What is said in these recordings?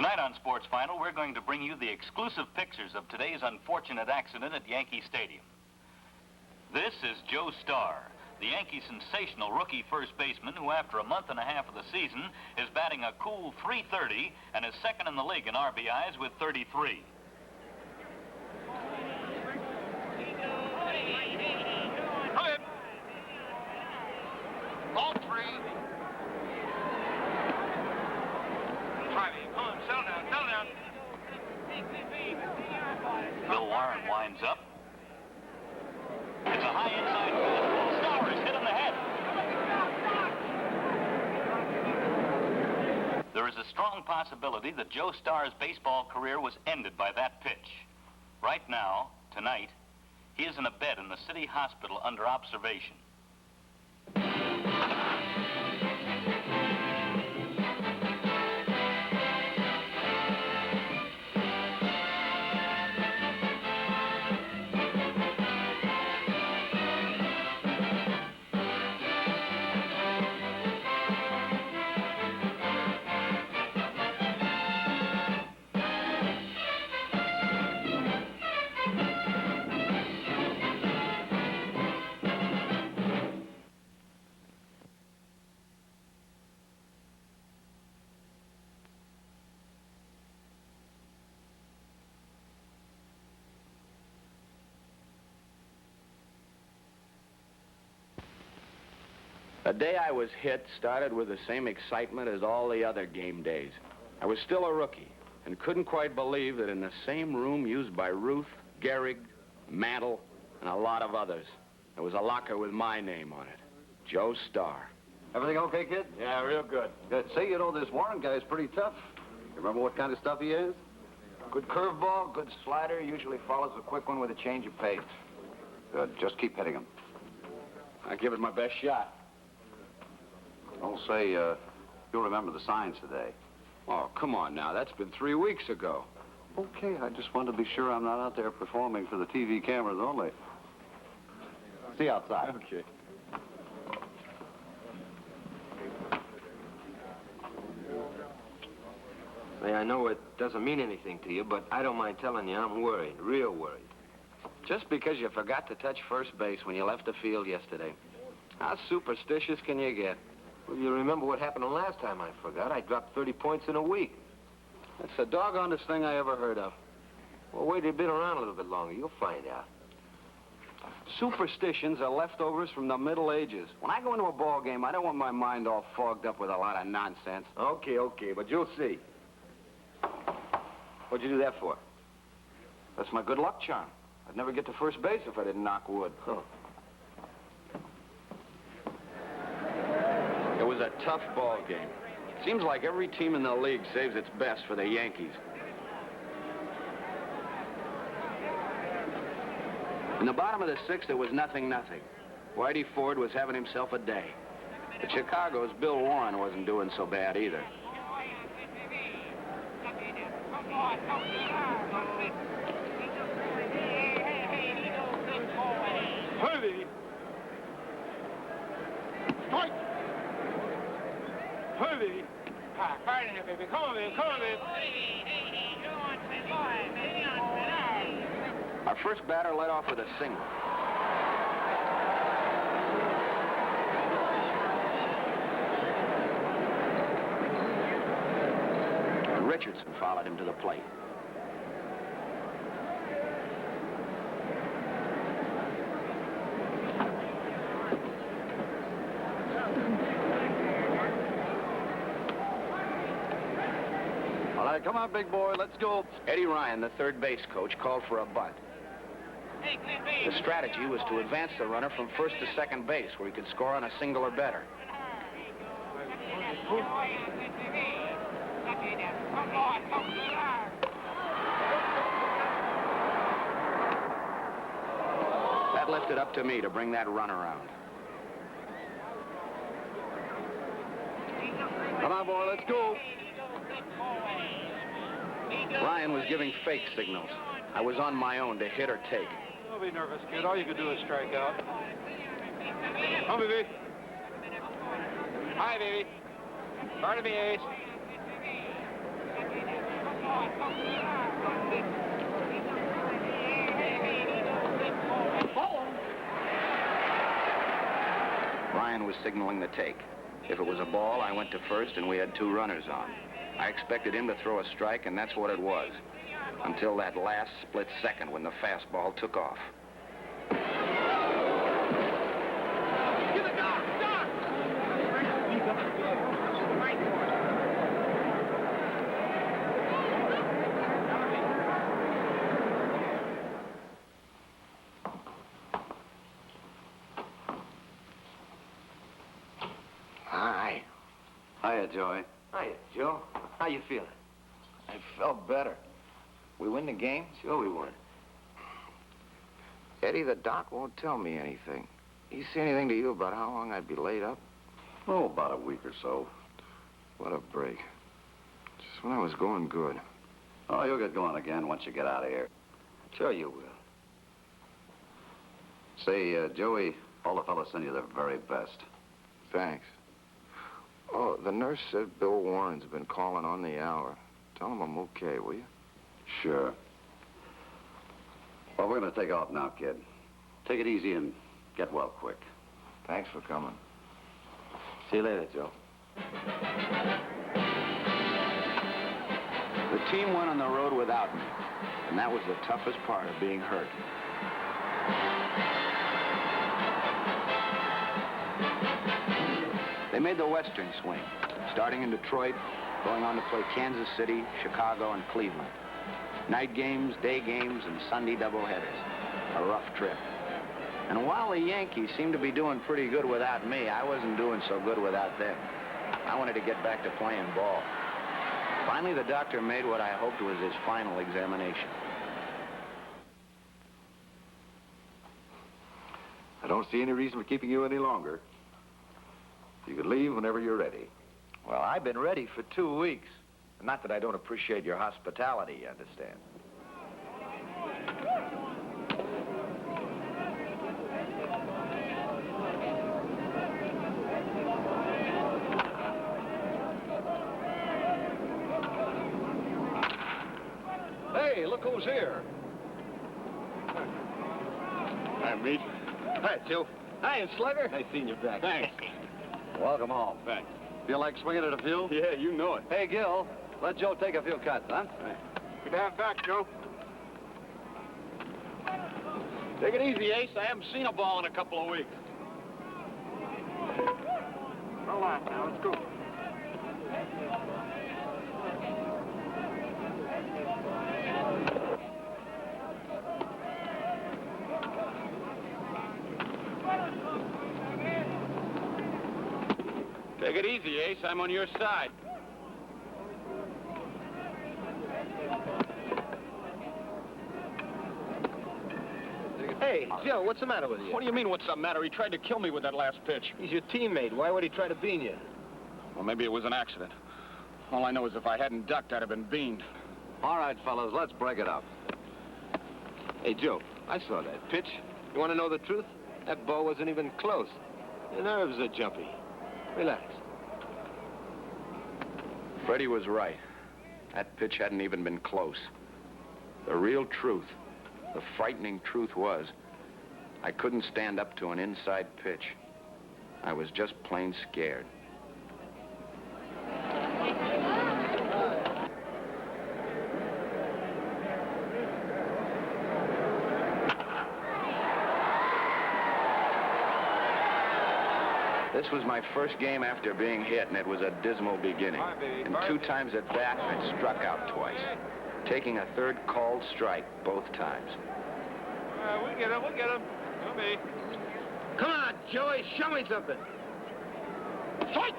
Tonight on Sports Final, we're going to bring you the exclusive pictures of today's unfortunate accident at Yankee Stadium. This is Joe Starr, the Yankee sensational rookie first baseman who, after a month and a half of the season, is batting a cool .330 and is second in the league in RBIs with 33. Ball three. Try me. Come on, settle down, settle down. Bill Warren winds up. It's a high inside fastball. Starr is hit in the head. There is a strong possibility that Joe Starr's baseball career was ended by that pitch. Right now, tonight, he is in a bed in the city hospital under observation. The day I was hit started with the same excitement as all the other game days. I was still a rookie and couldn't quite believe that in the same room used by Ruth, Gehrig, Mantle, and a lot of others, there was a locker with my name on it, Joe Starr. Everything okay, kid? Yeah, real good. Good. Say, you know, this Warren guy's pretty tough. You remember what kind of stuff he is? Good curveball, good slider, usually follows a quick one with a change of pace. Good. Just keep hitting him. I give it my best shot. Don't say, you'll remember the signs today. Oh, come on now. That's been 3 weeks ago. Okay, I just wanted to be sure I'm not out there performing for the TV cameras only. See you outside. Okay. Say, I know it doesn't mean anything to you, but I don't mind telling you I'm worried, real worried. Just because you forgot to touch first base when you left the field yesterday. How superstitious can you get? Well, you remember what happened the last time I forgot. I dropped 30 points in a week. That's the doggonest thing I ever heard of. Well, wait till you've been around a little bit longer. You'll find out. Superstitions are leftovers from the Middle Ages. When I go into a ball game, I don't want my mind all fogged up with a lot of nonsense. Okay, but you'll see. What'd you do that for? That's my good luck charm. I'd never get to first base if I didn't knock wood. Huh. It was a tough ball game. Seems like every team in the league saves its best for the Yankees. In the bottom of the sixth, it was 0-0. Whitey Ford was having himself a day. But Chicago's Bill Warren wasn't doing so bad either. Hurry! Strike! Hurry! Right in here, baby. Come on, baby. Come on, baby. Our first batter led off with a single. And Richardson followed him to the plate. All right, come on, big boy. Let's go. Eddie Ryan, the third base coach, called for a bunt. The strategy was to advance the runner from first to second base, where he could score on a single or better. That left it up to me to bring that run around. Come on, boy. Let's go. Ryan was giving fake signals. I was on my own to hit or take. Don't be nervous, kid. All you can do is strike out. Come, baby. Hi, baby. Pardon me, Ace. Ryan was signaling the take. If it was a ball, I went to first, and we had 2 runners on. I expected him to throw a strike, and that's what it was. Until that last split second when the fastball took off. Give it, Doc! Doc! Hi. Hiya, Joey. Hiya, Joe. How you feeling? I felt better. We win the game? Sure we won. Eddie, the doc won't tell me anything. He say anything to you about how long I'd be laid up? Oh, about a week or so. What a break. Just when I was going good. Oh, you'll get going again once you get out of here. Sure you will. Say, Joey, all the fellas send you their very best. Thanks. Oh, the nurse said Bill Warren's been calling on the hour. Tell him I'm okay, will you? Sure. Well, we're going to take off now, kid. Take it easy and get well quick. Thanks for coming. See you later, Joe. The team went on the road without me, and that was the toughest part of being hurt. They made the Western swing, starting in Detroit, going on to play Kansas City, Chicago, and Cleveland. Night games, day games, and Sunday doubleheaders. A rough trip. And while the Yankees seemed to be doing pretty good without me, I wasn't doing so good without them. I wanted to get back to playing ball. Finally, the doctor made what I hoped was his final examination. I don't see any reason for keeping you any longer. You could leave whenever you're ready. Well, I've been ready for 2 weeks. Not that I don't appreciate your hospitality, you understand. Hey, look who's here. Hi, Meat. Hi, Joe. Hi, Slugger. Nice seeing you back. Thanks. Welcome home. Thanks. Feel like swinging at a few? Yeah, you know it. Hey, Gil, let Joe take a few cuts, huh? Good to have back, Joe. Take it easy, Ace. I haven't seen a ball in a couple of weeks. Relax now. Let's go. Take it easy, Ace. I'm on your side. Hey, Joe, what's the matter with you? What do you mean, what's the matter? He tried to kill me with that last pitch. He's your teammate. Why would he try to bean you? Well, maybe it was an accident. All I know is if I hadn't ducked, I'd have been beaned. All right, fellas, let's break it up. Hey, Joe, I saw that pitch. You want to know the truth? That ball wasn't even close. Your nerves are jumpy. Relax. Freddie was right. That pitch hadn't even been close. The real truth, the frightening truth was, I couldn't stand up to an inside pitch. I was just plain scared. This was my first game after being hit, and it was a dismal beginning. And 2 times at bat, I struck out twice, taking a third called strike both times. We'll get him. We'll get him. We'll be. Come on, Joey, show me something. Fight!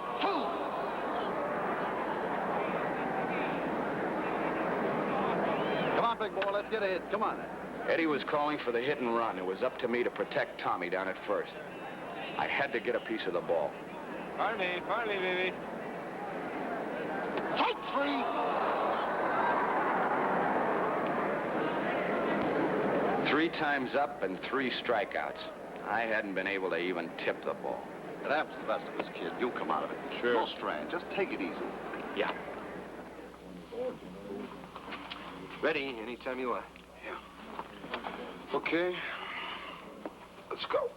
Come on, big boy, let's get a hit. Come on. Eddie was calling for the hit and run. It was up to me to protect Tommy down at first. I had to get a piece of the ball. Pardon me, baby. Fight 3! 3 times up and 3 strikeouts. I hadn't been able to even tip the ball. It happens to the best of us, kid. You'll come out of it. Sure. No strain. Just take it easy. Yeah. Ready anytime you are. Okay. Let's go.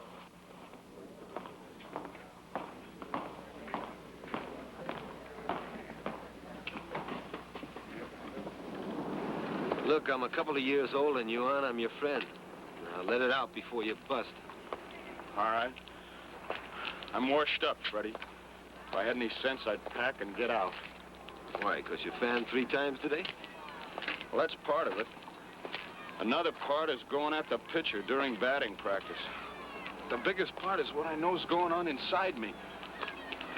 Look, I'm a couple of years older than you are, and I'm your friend. Now, let it out before you bust. All right. I'm washed up, Freddie. If I had any sense, I'd pack and get out. Why, because you fanned 3 times today? Well, that's part of it. Another part is going at the pitcher during batting practice. The biggest part is what I know is going on inside me.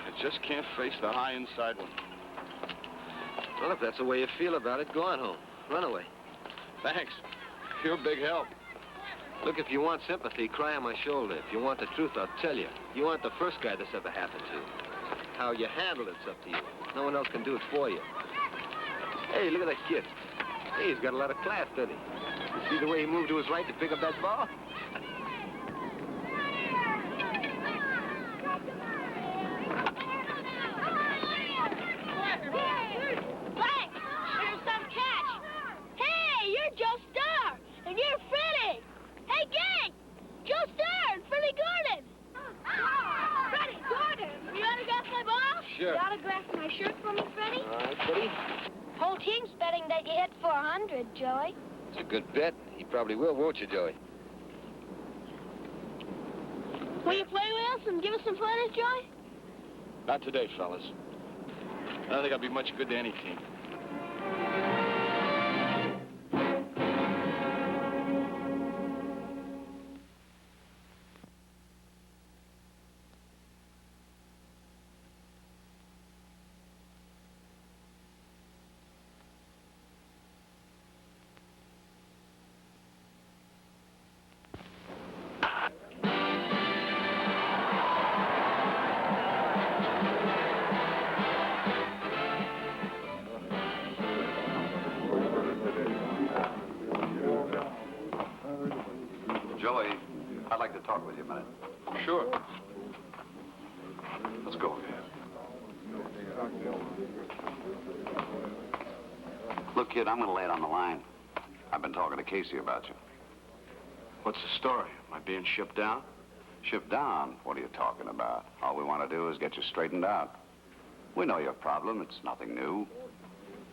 I just can't face the high inside one. Well, if that's the way you feel about it, go on home. Run away. Thanks. You're a big help. Look, if you want sympathy, cry on my shoulder. If you want the truth, I'll tell you. You aren't the first guy this ever happened to. How you handle it's up to you. No one else can do it for you. Hey, look at that kid. Hey, he's got a lot of class, doesn't he? You see the way he moved to his right to pick up that ball? Frank, here's some catch. Hey, you're Joe Starr, and you're Freddie. Hey, gang, Joe Starr and Freddie Gordon. Freddie Gordon, you autograph my ball? Sure. You autograph my shirt for me, Freddie? All right, Freddie. Whole team's betting that you hit 400, Joey. It's a good bet. He probably will, won't you, Joey? Will you play with us and give us some fun, Joey? Not today, fellas. I don't think I'll be much good to any team. Joey, I'd like to talk with you a minute. Sure. Let's go. Look, kid, I'm going to lay it on the line. I've been talking to Casey about you. What's the story? Am I being shipped down? Shipped down? What are you talking about? All we want to do is get you straightened out. We know your problem. It's nothing new.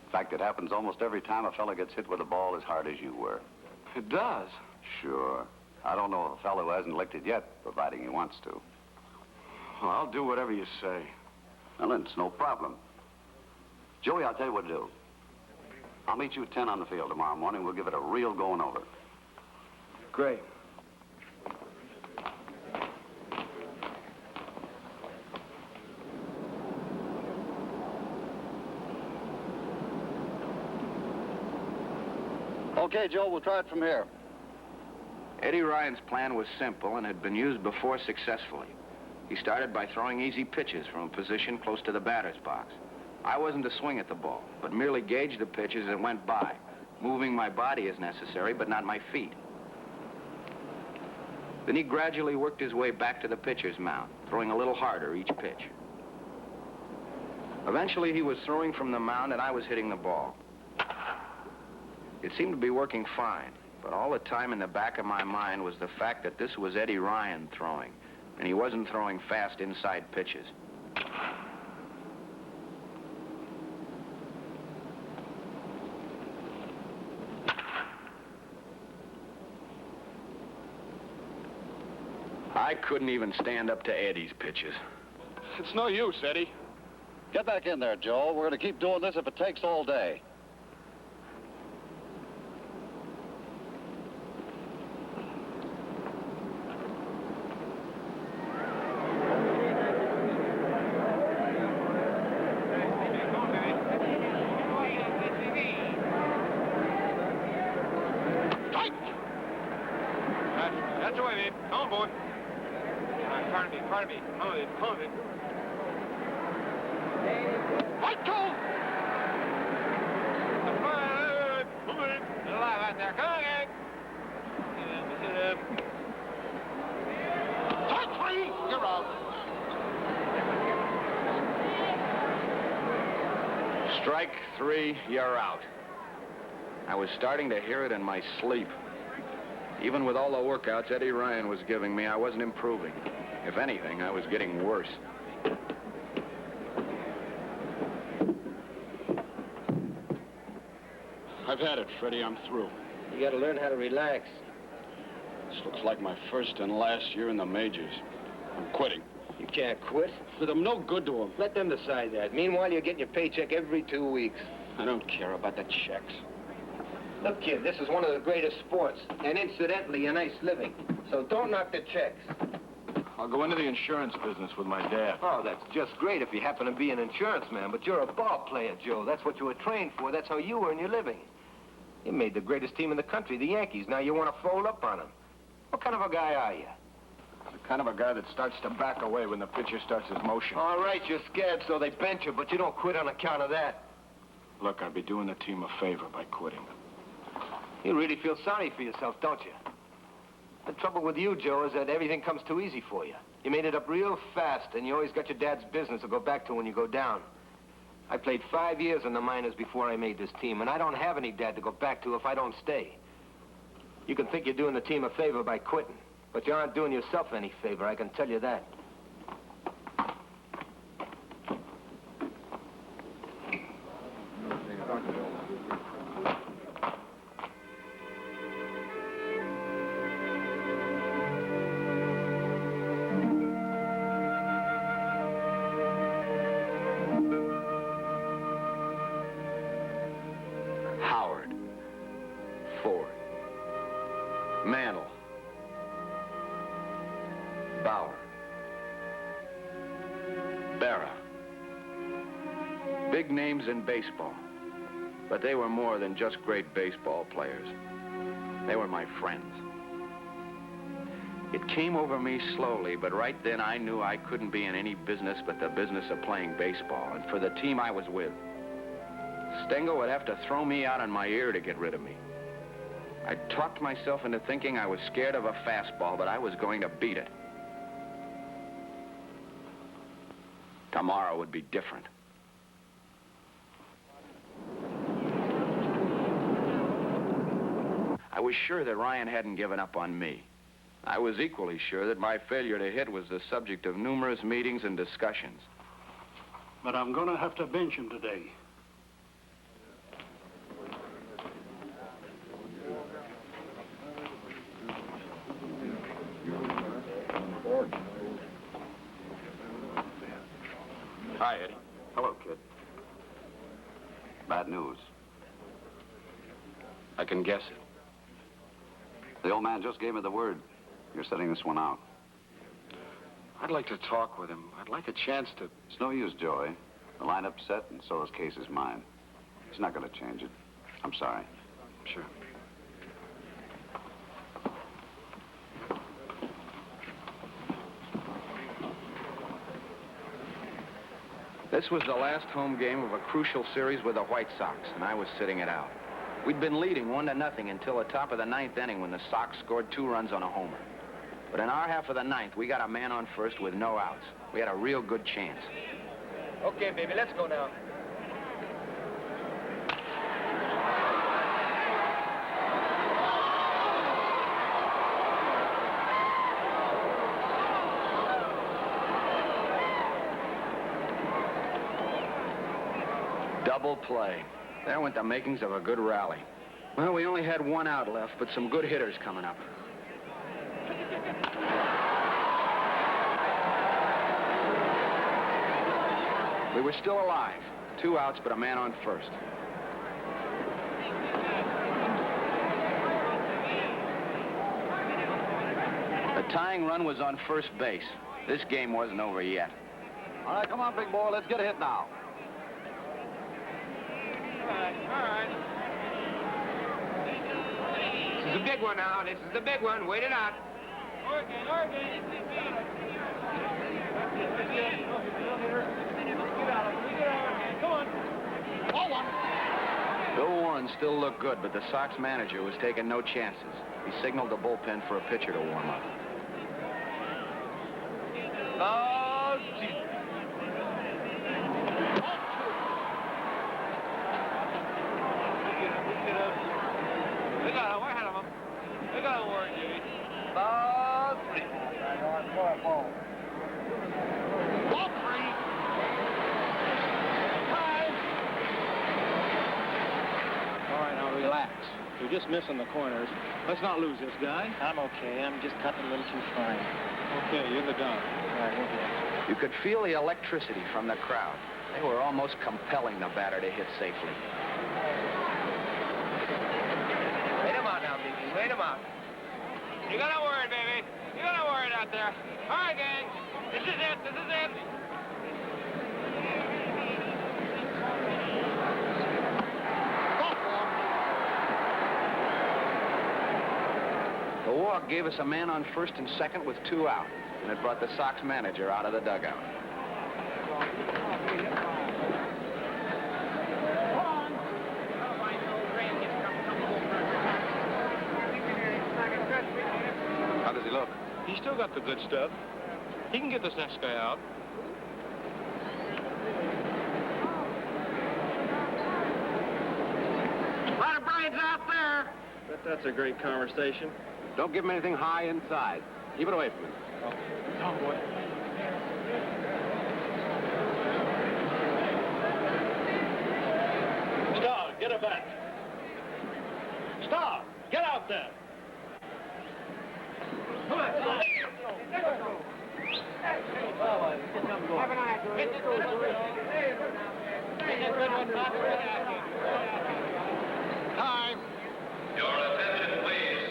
In fact, it happens almost every time a fella gets hit with a ball as hard as you were. It does. Sure. I don't know of a fellow who hasn't licked it yet, providing he wants to. Well, I'll do whatever you say. Well, then it's no problem. Joey, I'll tell you what to do. I'll meet you at 10 on the field tomorrow morning. We'll give it a real going over. Great. Okay, Joe, we'll try it from here. Eddie Ryan's plan was simple and had been used before successfully. He started by throwing easy pitches from a position close to the batter's box. I wasn't to swing at the ball, but merely gauge the pitches as it went by, moving my body as necessary, but not my feet. Then he gradually worked his way back to the pitcher's mound, throwing a little harder each pitch. Eventually, he was throwing from the mound and I was hitting the ball. It seemed to be working fine, but all the time in the back of my mind was the fact that this was Eddie Ryan throwing, and he wasn't throwing fast inside pitches. I couldn't even stand up to Eddie's pitches. It's no use, Eddie. Get back in there, Joe. We're going to keep doing this if it takes all day. That's the way, babe. Come on, boy. Pardon me. Come on, babe. Come on, babe. White coat! Move it. You're alive out there. Come on, gang. Strike 3. You're out. Strike 3, you're out. I was starting to hear it in my sleep. Even with all the workouts Eddie Ryan was giving me, I wasn't improving. If anything, I was getting worse. I've had it, Freddie. I'm through. You gotta learn how to relax. This looks like my first and last year in the majors. I'm quitting. You can't quit. But I'm no good to them. Let them decide that. Meanwhile, you're getting your paycheck every 2 weeks. I don't care about the checks. Look, kid, this is one of the greatest sports. And incidentally, a nice living. So don't knock the checks. I'll go into the insurance business with my dad. Oh, that's just great if you happen to be an insurance man. But you're a ball player, Joe. That's what you were trained for. That's how you earn your living. You made the greatest team in the country, the Yankees. Now you want to fold up on them. What kind of a guy are you? The kind of a guy that starts to back away when the pitcher starts his motion. All right, you're scared, so they bench you, but you don't quit on account of that. Look, I'd be doing the team a favor by quitting. You really feel sorry for yourself, don't you? The trouble with you, Joe, is that everything comes too easy for you. You made it up real fast, and you always got your dad's business to go back to when you go down. I played 5 years in the minors before I made this team, and I don't have any dad to go back to if I don't stay. You can think you're doing the team a favor by quitting, but you aren't doing yourself any favor, I can tell you that. Howard. Ford. Mantle. Bauer. Berra. Big names in baseball. But they were more than just great baseball players. They were my friends. It came over me slowly, but right then I knew I couldn't be in any business but the business of playing baseball, and for the team I was with. Stengel would have to throw me out on my ear to get rid of me. I talked myself into thinking I was scared of a fastball, but I was going to beat it. Tomorrow would be different. I was sure that Ryan hadn't given up on me. I was equally sure that my failure to hit was the subject of numerous meetings and discussions. But I'm going to have to bench him today. Hi, Eddie. Hello, kid. Bad news. I can guess it. The old man just gave me the word. You're setting this one out. I'd like to talk with him. I'd like a chance to... It's no use, Joey. The lineup's set, and so is Case's mine. He's not going to change it. I'm sorry. Sure. This was the last home game of a crucial series with the White Sox, and I was sitting it out. We'd been leading 1-0 until the top of the ninth inning when the Sox scored 2 runs on a homer. But in our half of the ninth, we got a man on first with no outs. We had a real good chance. Okay, baby, let's go now. Double play. There went the makings of a good rally. Well, we only had 1 out left, but some good hitters coming up. We were still alive. 2 outs, but a man on first. The tying run was on first base. This game wasn't over yet. All right, come on, big boy. Let's get a hit now. This is the big one now. This is the big one. Wait it out. Bill Warren still looked good, but the Sox manager was taking no chances. He signaled the bullpen for a pitcher to warm up. Oh, gee. We're just missing the corners. Let's not lose this guy. I'm okay. I'm just cutting a little too fine. Okay, you're the dog. All right, we'll get it. You could feel the electricity from the crowd. They were almost compelling the batter to hit safely. Wait him out now, baby. Wait him out. You got to worry, baby. You got to worry out there. All right, gang. This is it. This is it. The walk gave us a man on first and second with 2 out, and it brought the Sox manager out of the dugout. How does he look? He's still got the good stuff. He can get this next guy out. A lot of brains out there. Bet that's a great conversation. Don't give him anything high inside. Keep it away from him. Tom, boy. Starr, get her back. Starr, get out there. Come on. Time. Your attention, please.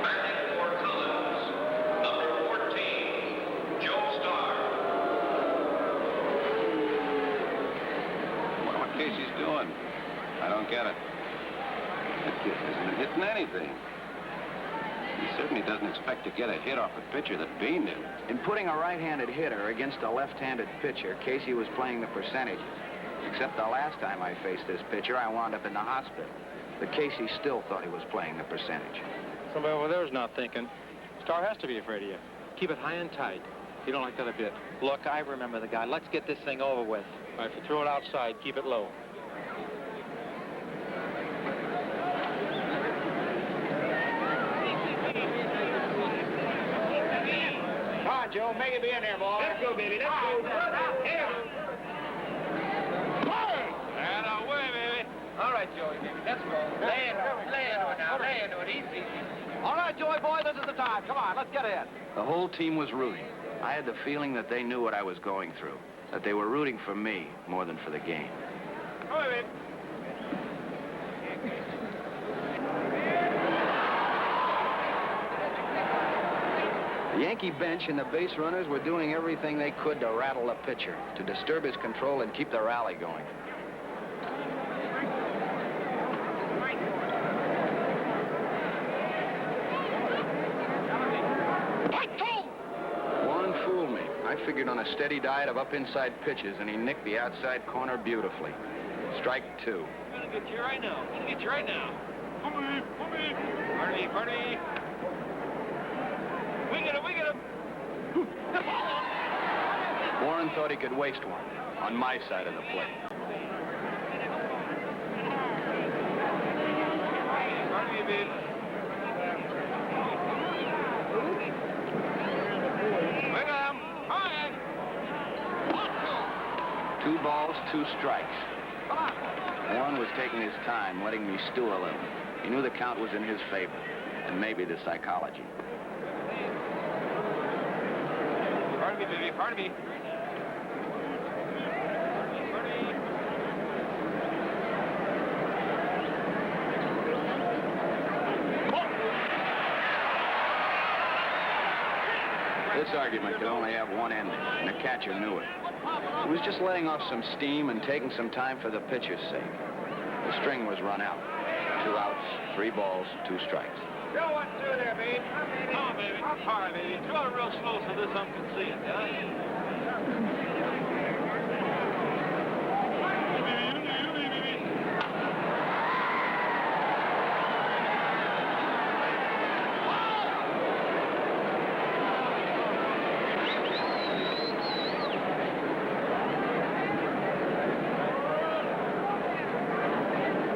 Batting for Collins, number 14, Joe Starr. What Casey's doing? I don't get it. It isn't hitting anything. He certainly doesn't expect to get a hit off a pitcher that beaned him. In putting a right-handed hitter against a left-handed pitcher, Casey was playing the percentages. Except the last time I faced this pitcher, I wound up in the hospital. But Casey still thought he was playing the percentage. Somebody over there is not thinking. Starr has to be afraid of you. Keep it high and tight. You don't like that a bit. Look, I remember the guy. Let's get this thing over with. All right, if you throw it outside, keep it low. Come on, Joe. Make it be in there, boy. Let's go, baby. Let's go. And away, baby. All right, Joey, baby. Let's go. Lay into it now. Lay into it. Easy. All right, Joey boy, this is the time. Come on, let's get in. The whole team was rooting. I had the feeling that they knew what I was going through, that they were rooting for me more than for the game. Come on, baby. The Yankee bench and the base runners were doing everything they could to rattle the pitcher, to disturb his control and keep the rally going. Warren fooled me. I figured on a steady diet of up-inside pitches, and he nicked the outside corner beautifully. Strike 2. I'm gonna get you right now. I'm gonna get you right now. Come on. Pardon me. We get him. Warren thought he could waste one on my side of the plate. Pardon me, babe. Wait up. Hi. 2 balls, 2 strikes. Warren was taking his time, letting me stew a little. He knew the count was in his favor, and maybe the psychology. Pardon me, baby. Pardon me. This argument could only have one ending, and the catcher knew it. He was just letting off some steam and taking some time for the pitcher's sake. The string was run out. 2 outs, 3 balls, 2 strikes. Joe, what's through there, babe? Come on, baby. All right, baby. Throw it real slow so this ump can see it, huh?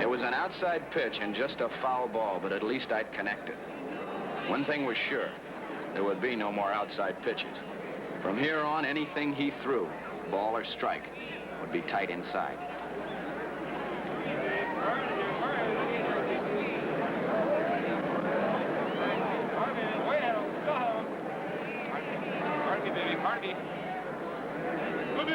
It was an outside pitch and just a foul ball, but at least I'd connected. One thing was sure, there would be no more outside pitches. From here on, anything he threw, ball or strike, would be tight inside. A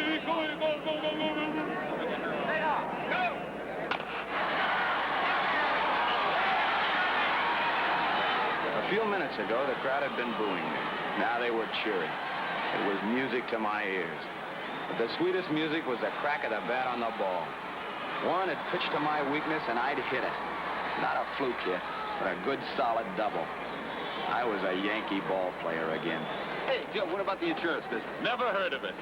few minutes ago, the crowd had been booing me. Now they were cheering. It was music to my ears. But the sweetest music was the crack of the bat on the ball. Warren had pitched to my weakness, and I'd hit it. Not a fluke hit, but a good, solid double. I was a Yankee ball player again. Hey, Joe, what about the insurance business? Never heard of it.